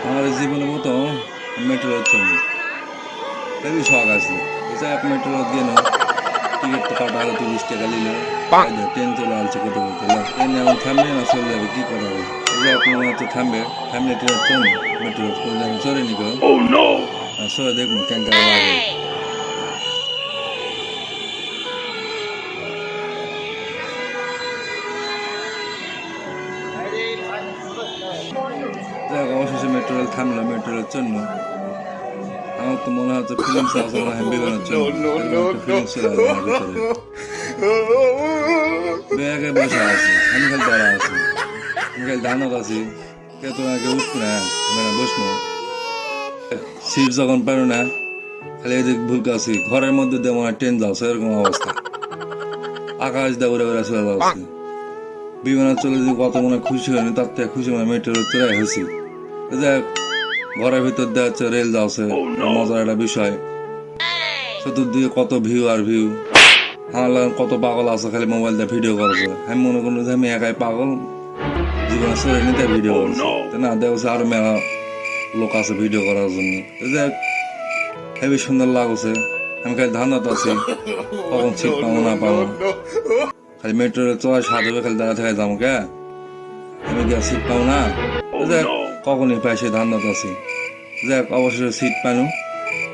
আমার জীবনের মতো মেট্রোর জন্য খুবই শখ আছে। এটা এক মেট্রো গেল টিকিট তো কাটা হলো 30 টাকা নিল, ট্রেন চলে আসছে কত বলতে ট্রেন এখন থামবে না চলে যাবে কি করা হবে। এই যে আপনার তো থামবে, থামলে ট্রেন চল মেট্রো কোনো জায়গায় চলে নিকো চলে দেখুন কেন লাগে। যাক অবশেষে মেট্রো রেল থামলো মেট্রো রেল জন্য। আমার তো মনে হচ্ছে ফিলিংস আছে মনে হয় বিমানের জন্য ফিলিংস চলে আসবে আমার ভিতরে। ব্যাগে বসে আছি, আমি খালি দাঁড়া আছি, আমি খালি দানত আছি, কে তো আগে উঠবো না, আমি না বসবো। সিট যখন পারো না খালি এদিক ভুলকে আছি, ঘরের মধ্যে দিয়ে মনে হয় ট্রেন যাচ্ছে এরকম অবস্থা। আকাশ দিয়ে উড়ে উড়ে চলে যাচ্ছে। বিমানের চলে যদি কত মনে খুশি হয়নি, তার থেকে খুশি মানে মেট্রো চলে হয়েছি। দেখ ঘরের ভিতর দেওয়া হচ্ছে রেল যাচ্ছে, মজার একটা বিষয়। চতুর্দিকে কত ভিউ আর ভিউ। আমার কত পাগল আছে খালি মোবাইল দিয়ে ভিডিও করছে। আমি মনে করলো যে আমি একাই পাগল, জীবনে চলে নিতে ভিডিও করছে না, দেখছে আরো মেলা লোক আছে ভিডিও করার জন্য। দেখ হেবি সুন্দর লাগছে। আমি খালি ধান্দাত আছি কখন সিট পাবো না পাবো। খালি মেট্রো চলার স্বাদ হবে খালি দাঁড়া থেকে যাবো কে, আমি কি সিট পাবো না। দেখ কখনই পাই সে ধান্দাত আছি। দেখ অবশেষে সিট পাইলাম,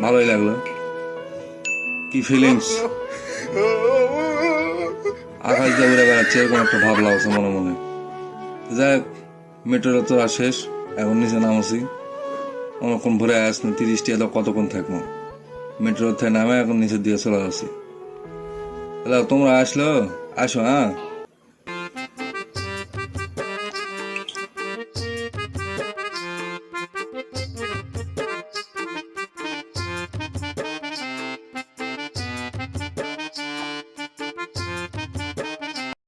ভালোই লাগলো। কি ফিলিংস, আকাশ দিয়ে উড়ে বেড়াচ্ছে এরকম একটা ভাব লাগছে মনে মনে। যাই হোক মেট্রোটা তো আর শেষ, এখন নিচে নামছি। অনেকক্ষণ ভরে আসছি, 30 টাকা কতক্ষণ থাকবো। মেট্রো থেকে নামে এখন নিচের দিকে চলে আসছি। তাহলে তোমরা আসলো আসো হ্যাঁ।